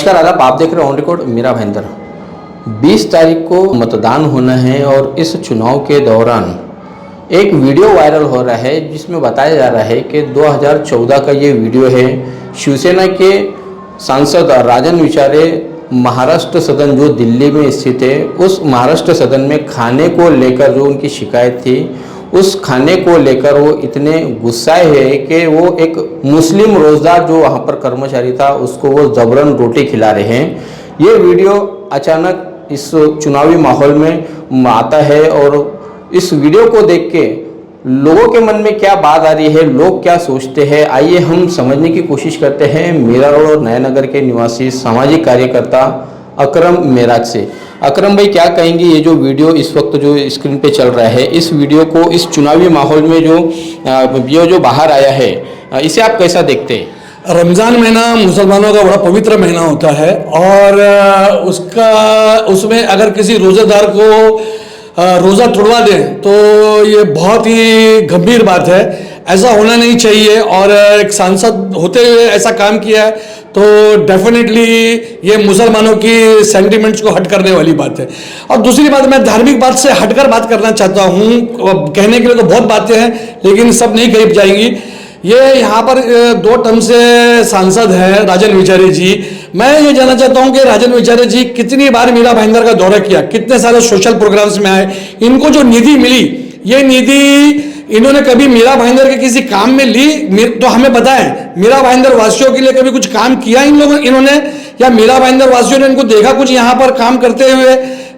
नमस्कार आदाब, आप देख रहे हैं ऑन रिकॉर्ड मीरा भाईंदर। 20 तारीख को मतदान होना है और इस चुनाव के दौरान एक वीडियो वायरल हो रहा है जिसमें बताया जा रहा है कि 2014 का ये वीडियो है। शिवसेना के सांसद राजन विचारे महाराष्ट्र सदन जो दिल्ली में स्थित है, उस महाराष्ट्र सदन में खाने को लेकर जो उनकी शिकायत थी, उस खाने को लेकर वो इतने गुस्साए हैं कि वो एक मुस्लिम रोजदार जो वहाँ पर कर्मचारी था उसको वो जबरन रोटी खिला रहे हैं। ये वीडियो अचानक इस चुनावी माहौल में आता है और इस वीडियो को देख के लोगों के मन में क्या बात आ रही है, लोग क्या सोचते हैं, आइए हम समझने की कोशिश करते हैं मीरा रोड और नयानगर के निवासी सामाजिक कार्यकर्ता अकरम मेराज से। अकरम भाई, क्या कहेंगे ये जो वीडियो इस वक्त जो स्क्रीन पे चल रहा है, इस वीडियो को इस चुनावी माहौल में जो बाहर आया है, इसे आप कैसा देखते हैं? रमज़ान महीना मुसलमानों का बड़ा पवित्र महीना होता है और उसमें अगर किसी रोज़ेदार को रोज़ा तोड़वा दें तो ये बहुत ही गंभीर बात है। ऐसा होना नहीं चाहिए और एक सांसद होते हुए ऐसा काम किया है तो डेफिनेटली ये मुसलमानों की सेंटिमेंट्स को हट करने वाली बात है। और दूसरी बात, मैं धार्मिक बात से हटकर बात करना चाहता हूँ। कहने के लिए तो बहुत बातें हैं लेकिन सब नहीं कही जाएंगी। ये यहाँ पर 2 टर्म से सांसद हैं राजन विचारे जी। मैं ये जानना चाहता हूँ कि राजन विचारे जी कितनी बार मीरा भाईंदर का दौरा किया, कितने सारे सोशल प्रोग्राम्स में आए, इनको जो निधि मिली, ये निधि इन्होंने कभी मीरा भाईंदर के किसी काम में ली तो हमें बताएं। मीरा भाईंदर वासियों के लिए कभी कुछ काम किया इन्होंने, या मीरा भाईंदर वासियों ने इनको देखा कुछ यहाँ पर काम करते हुए?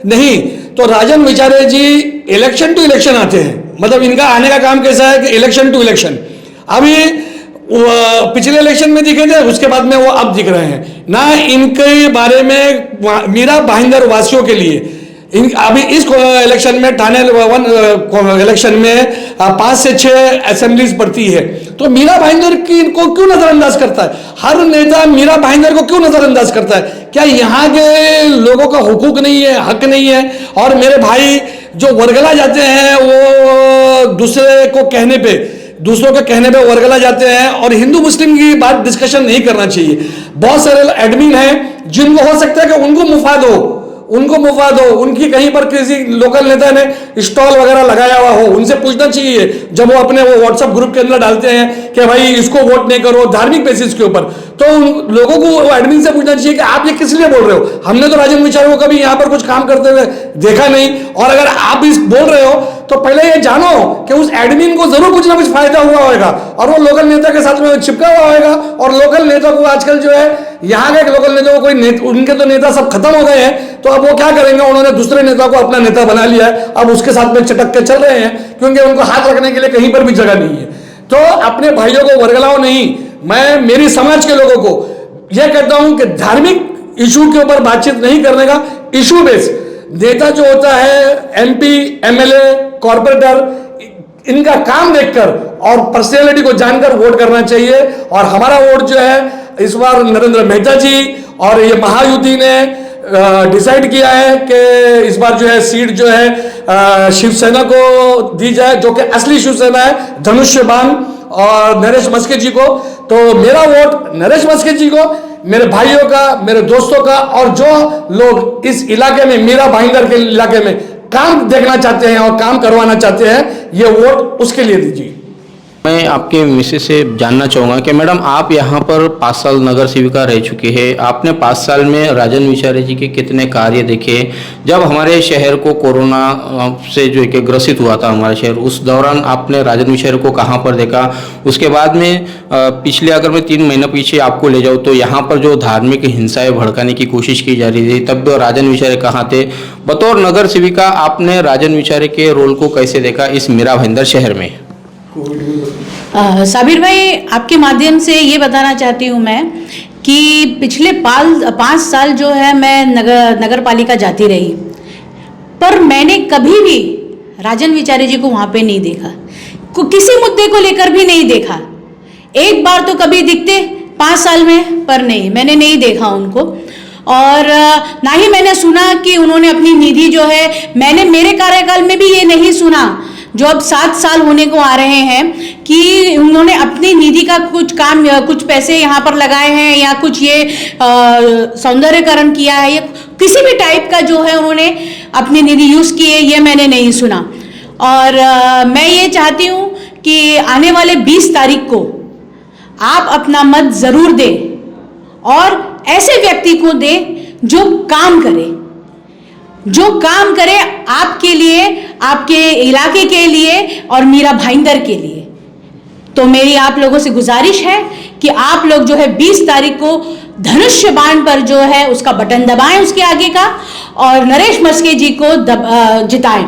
नहीं। तो राजन विचारे जी इलेक्शन टू इलेक्शन आते हैं, मतलब इनका आने का काम कैसा है कि इलेक्शन टू इलेक्शन। अभी पिछले इलेक्शन में दिखे थे, उसके बाद में वो अब दिख रहे हैं ना। इनके बारे में मीरा भाईंदर वासियों के लिए अभी इस इलेक्शन में ठाणे 1 इलेक्शन में 5 से 6 असेंबलीज पड़ती है, तो मीरा भाईंदर की को क्यों नजरअंदाज करता है? हर नेता मीरा भाईंदर को क्यों नजरअंदाज करता है? क्या यहाँ के लोगों का हुकूक नहीं है, हक नहीं है? और मेरे भाई जो वर्गला जाते हैं वो दूसरों के कहने पे वर्गला जाते हैं और हिंदू मुस्लिम की बात डिस्कशन नहीं करना चाहिए। बहुत सारे एडमिन हैं जिनको हो सकता है कि उनको मुफाद हो, उनकी कहीं पर किसी लोकल नेता ने स्टॉल वगैरह लगाया हुआ हो, उनसे पूछना चाहिए जब वो अपने व्हाट्सएप ग्रुप के अंदर डालते हैं कि भाई इसको वोट नहीं करो धार्मिक बेसिस के ऊपर, तो उन लोगों को एडमिन से पूछना चाहिए कि आप ये किस लिए बोल रहे हो? हमने तो राजन विचारे को कभी यहाँ पर कुछ काम करते हुए देखा नहीं। और अगर आप इस बोल रहे हो तो पहले ये जानो कि उस एडमिन को जरूर कुछ ना कुछ फायदा हुआ होगा और वो लोकल नेता के साथ में चिपका हुआ होगा। और लोकल नेता को आजकल जो है, यहाँ के लोकल नेता को उनके तो नेता सब खत्म हो गए हैं, तो अब वो क्या करेंगे? उन्होंने दूसरे नेता को अपना नेता बना लिया है, अब उसके साथ में चटक के चल रहे हैं क्योंकि उनको हाथ रखने के लिए कहीं पर भी जगह नहीं है। तो अपने भाइयों को वर्गलाओ नहीं। मैं मेरी समाज के लोगों को यह कहता हूं कि धार्मिक इशू के ऊपर बातचीत नहीं करने का, इशू बेस नेता जो होता है, एमपी, एमएलए, कॉर्पोरेटर, इनका काम देखकर और पर्सनैलिटी को जानकर वोट करना चाहिए। और हमारा वोट जो है इस बार नरेंद्र मेहता जी और ये महायुति ने डिसाइड किया है कि इस बार जो है सीट जो है शिवसेना को दी जाए, जो कि असली शिवसेना है, धनुष्यबाण और नरेश मस्के जी को। तो मेरा वोट नरेश मस्के जी को, मेरे भाइयों का, मेरे दोस्तों का, और जो लोग इस इलाके में, मीरा भाईंदर के इलाके में काम देखना चाहते हैं और काम करवाना चाहते हैं, ये वोट उसके लिए दीजिए। मैं आपके मिसेस से जानना चाहूँगा कि मैडम, आप यहाँ पर 5 साल नगर सेविका रह चुकी है। आपने 5 साल में राजन विचारे जी के कितने कार्य देखे? जब हमारे शहर को कोरोना से जो कि ग्रसित हुआ था हमारा शहर, उस दौरान आपने राजन विचारे को कहाँ पर देखा? उसके बाद में पिछले अगर मैं 3 महीना पीछे आपको ले जाऊँ तो यहाँ पर जो धार्मिक हिंसाएं भड़काने की कोशिश की जा रही थी, तब तो राजन विचारे कहाँ थे? बतौर नगर सेविका आपने राजन विचारे के रोल को कैसे देखा इस मीरा भाईंदर शहर में? साबिर भाई, आपके माध्यम से ये बताना चाहती हूँ मैं कि पिछले 5 साल जो है मैं नगर पालिका जाती रही, पर मैंने कभी भी राजन विचारे जी को वहाँ पे नहीं देखा, किसी मुद्दे को लेकर भी नहीं देखा। एक बार तो कभी दिखते 5 साल में, पर नहीं, मैंने नहीं देखा उनको। और ना ही मैंने सुना कि उन्होंने अपनी निधि जो है, मैंने मेरे कार्यकाल में भी ये नहीं सुना जो अब 7 साल होने को आ रहे हैं कि उन्होंने अपनी निधि का कुछ काम, कुछ पैसे यहाँ पर लगाए हैं या कुछ ये सौंदर्यकरण किया है या किसी भी टाइप का जो है उन्होंने अपनी निधि यूज़ की है, ये मैंने नहीं सुना। और मैं ये चाहती हूँ कि आने वाले 20 तारीख को आप अपना मत ज़रूर दें और ऐसे व्यक्ति को दें जो काम करे आपके लिए, आपके इलाके के लिए और मीरा भाईंदर के लिए। तो मेरी आप लोगों से गुजारिश है कि आप लोग जो है 20 तारीख को धनुष्य बाण पर जो है उसका बटन दबाएं उसके आगे का और नरेश मस्के जी को जिताएं।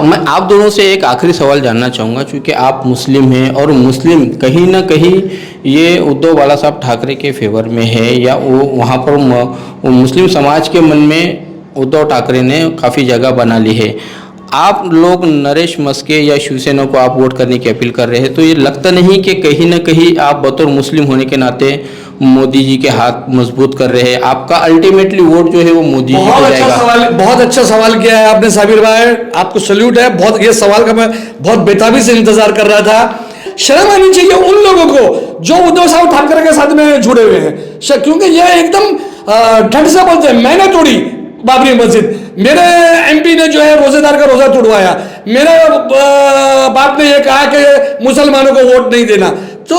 मैं आप दोनों से एक आखिरी सवाल जानना चाहूँगा, क्योंकि आप मुस्लिम हैं और मुस्लिम कहीं ना कहीं ये उद्धव बाला साहब ठाकरे के फेवर में है या वो वहाँ पर वो मुस्लिम समाज के मन में उद्धव ठाकरे ने काफ़ी जगह बना ली है। आप लोग नरेश मस्के या शिवसेना को आप वोट करने की अपील कर रहे हैं, तो ये लगता नहीं कि कहीं ना कहीं आप बतौर मुस्लिम होने के नाते मोदी जी के हाथ मजबूत कर रहे हैं? आपका अल्टीमेटली वोट जो है वो मोदी जी को जाएगा। बहुत अच्छा सवाल किया है आपने साबिर भाई, आपको सल्यूट है। बहुत ये सवाल का मैं बहुत बेताबी से इंतजार कर रहा था। शर्म आनी चाहिए उन लोगों को जो उद्धव साहब ठाकरे के साथ में जुड़े हुए हैं, क्योंकि ये एकदम ठंड से बोलते हैं मैंने तोड़ी बाबरी मस्जिद, मेरे एमपी ने जो है रोजेदार का रोजा तोड़वाया, मेरे बाप ने ये कहा कि मुसलमानों को वोट नहीं देना। तो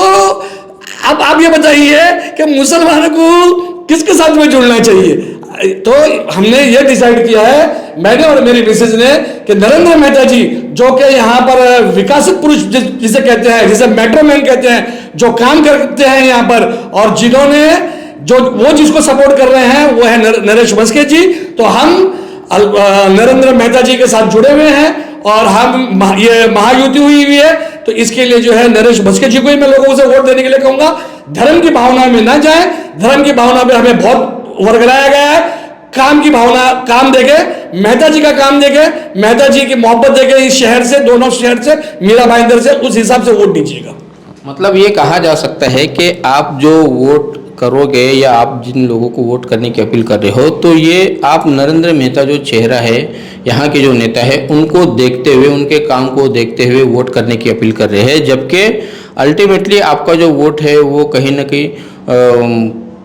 अब आप ये बताइए कि मुसलमानों को किसके साथ में जुड़ना चाहिए? तो हमने ये डिसाइड किया है, मैंने और मेरी मिसेज ने, कि नरेंद्र मेहता जी जो कि यहाँ पर विकासित पुरुष जिसे कहते हैं, जिसे मेट्रो मैन कहते हैं, जो काम करते हैं यहाँ पर और जिन्होंने वो जिसको सपोर्ट कर रहे हैं वो है नरेश मस्के जी। तो हम नरेंद्र मेहता जी के साथ जुड़े हुए हैं और हम ये महायुति हुई है, तो इसके लिए जो है नरेश मस्के जी को ही मैं लोगों से वोट देने के लिए कहूंगा। धर्म की भावना में ना जाए, धर्म की भावना में हमें बहुत वर्गलाया गया है। काम की भावना, काम देखे, मेहता जी का काम देखे, मेहता जी की मोहब्बत देखे, इस शहर से, दोनों शहर से, मीरा भाईंदर से, उस हिसाब से वोट दीजिएगा। मतलब ये कहा जा सकता है कि आप जो वोट करोगे या आप जिन लोगों को वोट करने की अपील कर रहे हो, तो ये आप नरेंद्र मेहता जो चेहरा है, यहाँ के जो नेता है, उनको देखते हुए, उनके काम को देखते हुए वोट करने की अपील कर रहे हैं, जबकि अल्टीमेटली आपका जो वोट है वो कहीं ना कहीं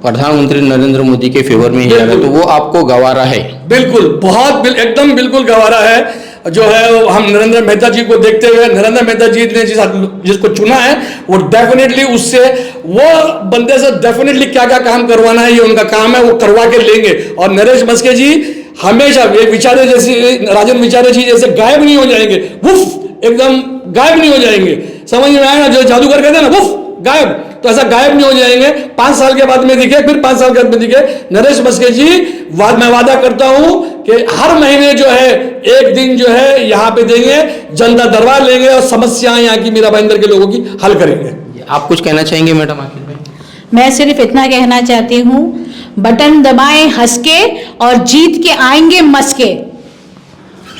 प्रधानमंत्री नरेंद्र मोदी के फेवर में ही जा रहा है, तो वो आपको गवारा है। बिल्कुल, बहुत एकदम बिल्कुल गवारा है जो है। हम नरेंद्र मेहता जी को देखते हुए, नरेंद्र मेहता जी ने जिसको चुना है वो डेफिनेटली उससे, वो बंदे से डेफिनेटली क्या क्या काम करवाना है ये उनका काम है, वो करवा के लेंगे। और नरेश मस्के जी हमेशा ये विचारे जैसे, राजन विचारे जी जैसे गायब नहीं हो जाएंगे, वुफ एकदम गायब नहीं हो जाएंगे। समझ में आया ना, जो जादूगर कहते हैं ना वुफ गायब, तो ऐसा गायब नहीं हो जाएंगे। 5 साल के बाद में दिखे, फिर 5 साल के बाद में दिखे नरेश मस्के जी। मैं वादा करता हूं कि हर महीने जो है एक दिन जो है यहाँ पे देंगे, जनता दरबार लेंगे और समस्याएं यहाँ की मीरा भाईंदर के लोगों की हल करेंगे। आप कुछ कहना चाहेंगे मैडम आखिर में? मैं सिर्फ इतना कहना चाहती हूँ, बटन दबाएं हंस के और जीत के आएंगे मस्के।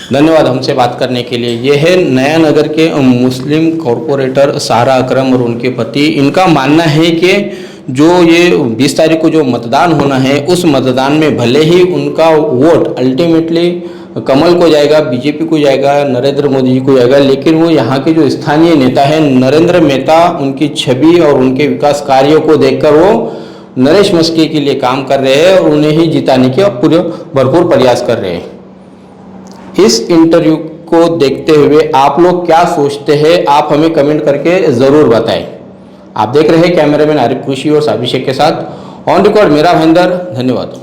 धन्यवाद हमसे बात करने के लिए। ये है नया नगर के मुस्लिम कॉरपोरेटर सारा अकरम और उनके पति। इनका मानना है कि जो ये 20 तारीख को जो मतदान होना है, उस मतदान में भले ही उनका वोट अल्टीमेटली कमल को जाएगा, बीजेपी को जाएगा, नरेंद्र मोदी जी को जाएगा, लेकिन वो यहाँ के जो स्थानीय नेता है नरेंद्र मेहता, उनकी छवि और उनके विकास कार्यों को देखकर वो नरेश मस्के के लिए काम कर रहे हैं और उन्हें ही जिताने के पूरे भरपूर प्रयास कर रहे हैं। इस इंटरव्यू को देखते हुए आप लोग क्या सोचते हैं, आप हमें कमेंट करके ज़रूर बताएं। आप देख रहे हैं कैमरामैन आरिफ खुशी और साबिर शेख के साथ ऑन रिकॉर्ड मीरा भाईंदर। धन्यवाद।